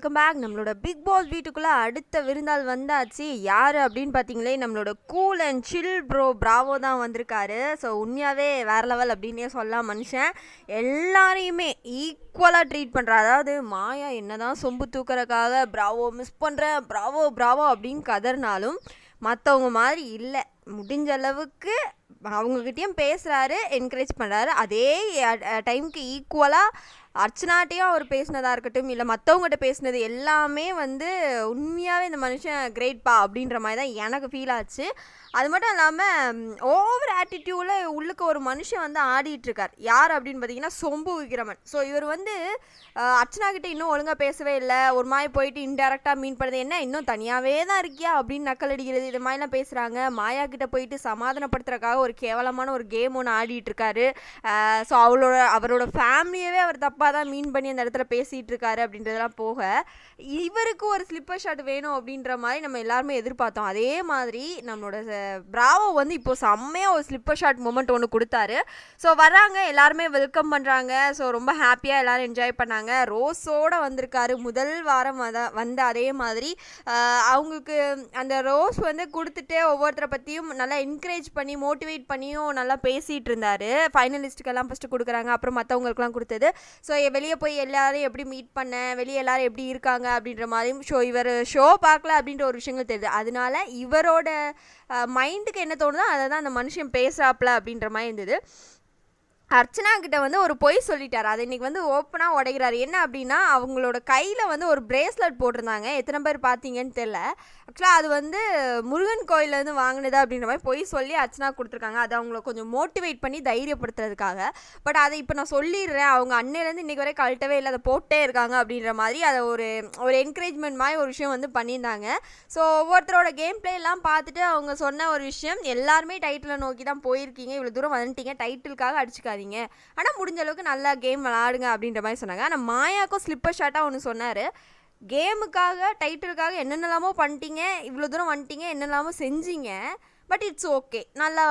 Welcome back. நம்மளோட Bigg Boss வீட்டுக்குள்ளே அடுத்த விருந்தாள் வந்தாச்சு. யார் அப்படின்னு பார்த்தீங்களே, நம்மளோட கூல் அண்ட் சில் பிராவோ தான் வந்திருக்காரு. ஸோ உண்மையாகவே வேறு லெவல் அப்படின்னே சொல்லலாம். மனுஷன் எல்லாரையுமே ஈக்குவலாக ட்ரீட் பண்ணுறாரு. அதாவது மாயா என்ன தான் சொம்பு தூக்குறதுக்காக பிராவோ மிஸ் பண்ணுறேன், பிராவோ பிராவோ அப்படின்னு கதறினாலும் மற்றவங்க மாதிரி இல்லை. முடிஞ்ச அளவுக்கு அவங்கக்கிட்டேயும் பேசுகிறாரு, என்கரேஜ் பண்ணுறாரு. அதே டைமுக்கு ஈக்குவலாக அர்ச்சனாட்டையும் அவர் பேசினதாக இருக்கட்டும், இல்லை மற்றவங்ககிட்ட பேசினது எல்லாமே உண்மையாகவே இந்த மனுஷன் கிரேட்பா அப்படின்ற மாதிரி தான் எனக்கு ஃபீல் ஆச்சு. அது மட்டும் இல்லாமல் ஓவர் ஆட்டிடியூடில் உள்ளுக்கு ஒரு மனுஷன் ஆடிட்டுருக்கார். யார் அப்படின்னு பார்த்தீங்கன்னா சொம்பு விக்ரமன். ஸோ இவர் அர்ச்சனா கிட்டே இன்னும் ஒழுங்காக பேசவே இல்லை. ஒரு மாதிரி போயிட்டு இன்டெரக்டாக மீன் பண்ணுறது, என்ன இன்னும் தனியாகவே தான் இருக்கியா அப்படின்னு நக்கல் அடிக்கிறது, இது மாதிரிலாம் பேசுகிறாங்க. மாயா கிட்டே போயிட்டு சமாதானப்படுத்துறதுக்காக ஒரு கேவலமான ஒரு கேம் ஒன்று ஆடிட்டுருக்காரு. ஸோ அவரோட ஃபேமிலியவே அவர் தப்பாக தான் மீன் பண்ணி அந்த இடத்துல பேசிகிட்டு இருக்காரு அப்படின்றதெல்லாம் போக, இவருக்கு ஒரு ஸ்லிப்பர் ஷாட் வேணும் அப்படின்ற மாதிரி நம்ம எல்லாருமே எதிர்பார்த்தோம். அதே மாதிரி நம்மளோட பிராவோ இப்போ செம்மையாக ஒரு ஸ்லிப்பர் ஷாட் மூமெண்ட் ஒன்று கொடுத்தாரு. ஸோ வராங்க, எல்லாருமே வெல்கம் பண்ணுறாங்க. ஸோ ரொம்ப ஹாப்பியாக எல்லோரும் என்ஜாய் பண்ணாங்க. ரோஸோடு வந்திருக்காரு. முதல் வாரம் வந்த அதே மாதிரி அவங்களுக்கு அந்த ரோஸ் கொடுத்துட்டு ஒவ்வொருத்தரை பற்றியும் நல்லா என்கரேஜ் பண்ணி மோட்டிவேட் பண்ணியும் நல்லா பேசிகிட்டு இருந்தார். ஃபைனலிஸ்ட்டுக்கெல்லாம் ஃபஸ்ட்டு கொடுக்குறாங்க, அப்புறம் மற்றவங்களுக்குலாம் கொடுத்தது. ஸோ வெளியே போய் எல்லாரையும் எப்படி மீட் பண்ணேன், வெளியே எல்லாரும் எப்படி இருக்காங்க அப்படின்ற மாதிரியும் இவர் ஷோ பார்க்கல அப்படின்ற ஒரு விஷயங்கள் தெரியுது. அதனால இவரோட மைண்டுக்கு என்ன தோணுதோ அதை தான் அந்த மனுஷன் பேசுகிறாப்புல அப்படின்ற மாதிரி இருந்தது. அர்ச்சனா கிட்ட ஒரு பொய் சொல்லிட்டார். அதை இன்றைக்கி ஓப்பனாக உடைக்கிறாரு. என்ன அப்படின்னா, அவங்களோட கையில் ஒரு பிரேஸ்லெட் போட்டிருந்தாங்க. எத்தனை பேர் பார்த்தீங்கன்னு தெரில. ஆக்சுவலாக அது முருகன் கோயிலேருந்து வாங்கினது அப்படின்ற மாதிரி பொய் சொல்லி அர்ச்சனா கொடுத்துருக்காங்க. அது அவங்கள கொஞ்சம் மோட்டிவேட் பண்ணி தைரியப்படுத்துறதுக்காக. பட் அதை இப்போ நான் சொல்லிடுறேன், அவங்க அன்னையிலேருந்து இன்றைக்கி வரை கழட்டவே இல்லை, அதை போட்டே இருக்காங்க அப்படின்ற மாதிரி அதை ஒரு என்கரேஜ்மெண்ட் மாதிரி ஒரு விஷயம் பண்ணியிருந்தாங்க. ஸோ ஒவ்வொருத்தரோட கேம் பிளே எல்லாம் பார்த்துட்டு அவங்க சொன்ன ஒரு விஷயம், எல்லாருமே டைட்டிலை நோக்கி தான் போயிருக்கீங்க, இவ்வளோ தூரம் வந்துட்டீங்க, டைட்டிலுக்காக அடிச்சுக்காதீங்க, ஆனால் முடிஞ்ச அளவுக்கு நல்லா கேம் விளாடுங்க அப்படின்ற மாதிரி சொன்னாங்க. ஆனால் மாயாக்கும் ஸ்லிப்பர் ஷாட்டாக ஒன்று சொன்னார். கேமுக்காக டைட்டிலுக்காக என்னென்னலாமோ பண்ணிட்டீங்க, இவ்வளோ தூரம் வந்துட்டீங்க, என்னெல்லாமோ செஞ்சீங்க, பட் இட்ஸ் ஓகே, நல்லா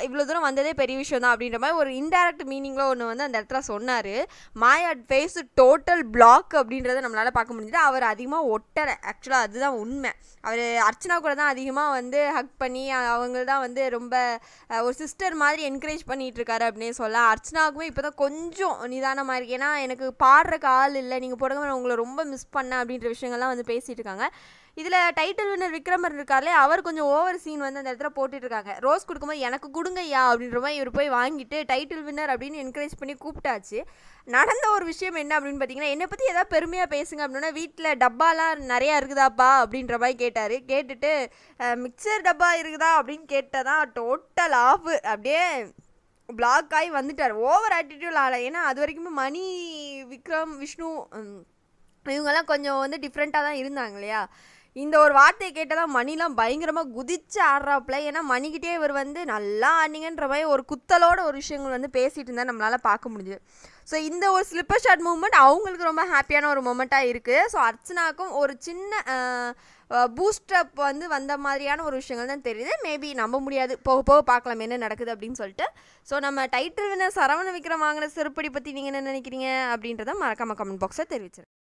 இவ்வளோ தூரம் வந்ததே பெரிய விஷயம் தான் அப்படின்ற மாதிரி ஒரு இன்டைரக்ட் மீனிங்கில் ஒன்று அந்த இடத்துல சொன்னார். மாயா ஃபேஸ் டோட்டல் பிளாக் அப்படின்றத நம்மளால் பார்க்க முடிஞ்சுது. அவர் அதிகமாக ஒட்டலை. ஆக்சுவலாக அதுதான் உண்மை. அவர் அர்ச்சனா கூட தான் அதிகமாக ஹக் பண்ணி அவங்க தான் ரொம்ப ஒரு சிஸ்டர் மாதிரி என்கரேஜ் பண்ணிகிட்ருக்காரு அப்படின்னே சொல்லலாம். அர்ச்சனாவுக்குமே இப்போ தான் கொஞ்சம் நிதானமாக இருக்குது. ஏன்னா எனக்கு பாடுறக்கு ஆள் இல்லை, நீங்கள் போடுங்க, உங்களை ரொம்ப மிஸ் பண்ணேன் அப்படின்ற விஷயங்கள்லாம் பேசிகிட்டு இருக்காங்க. இதில் டைட்டில் வின்னர் விக்ரமர் இருக்கார்லே, அவர் கொஞ்சம் ஓவர் சீன் அந்த இடத்துல போட்டுட்ருக்காங்க. ரோஸ் கொடுக்கும்போது எனக்கு கொடுங்கய்யா அப்படின்ற மாதிரி இவர் போய் வாங்கிட்டு டைட்டில் வின்னர் அப்படின்னு என்கரேஜ் பண்ணி கூப்பிட்டாச்சு. நடந்த ஒரு விஷயம் என்ன அப்படின்னு பார்த்தீங்கன்னா, என்னை பற்றி எதாவது பெருமையாக பேசுங்க அப்படின்னா, வீட்டில் டப்பாலாம் நிறையா இருக்குதாப்பா அப்படின்ற மாதிரி கேட்டார். கேட்டுட்டு மிக்சர் டப்பா இருக்குதா அப்படின்னு கேட்டதான் டோட்டல் ஆஃப், அப்படியே பிளாக் ஆகி வந்துட்டார். ஓவர் ஆட்டிடியூட் ஆகலை. ஏன்னா அது வரைக்குமே மணி, விக்ரம், விஷ்ணு இவங்கெல்லாம் கொஞ்சம் டிஃப்ரெண்ட்டாக தான் இருந்தாங்க இல்லையா. இந்த ஒரு வார்த்தையை கேட்டதான் மணிலாம் பயங்கரமாக குதிச்சு ஆடுறாப்புல. ஏன்னா மணிக்கிட்டே இவர் நல்லா ஆடிங்கன்ற மாதிரி ஒரு குத்தலோட ஒரு விஷயங்கள் பேசிகிட்டு இருந்தால் நம்மளால் பார்க்க முடிஞ்சுது. ஸோ இந்த ஒரு ஸ்லிப்பர் ஷாட் மூமெண்ட் அவங்களுக்கு ரொம்ப ஹாப்பியான ஒரு மூமெண்ட்டாக இருக்குது. ஸோ அர்ச்சனாக்கும் ஒரு சின்ன பூஸ்டப் வந்த மாதிரியான ஒரு விஷயங்கள் தான் தெரியுது. மேபி நம்ப முடியாது, போக போக பார்க்கலாம் என்ன நடக்குது அப்படின்னு சொல்லிட்டு. ஸோ நம்ம டைட்டில் வின்னர் சரவண விக்ரம் வாங்கின செருப்படி பற்றி நீங்கள் என்ன நினைக்கிறீங்க அப்படின்றத மறக்காம கமெண்ட் பாக்ஸில் தெரிவிச்சிருக்கேன்.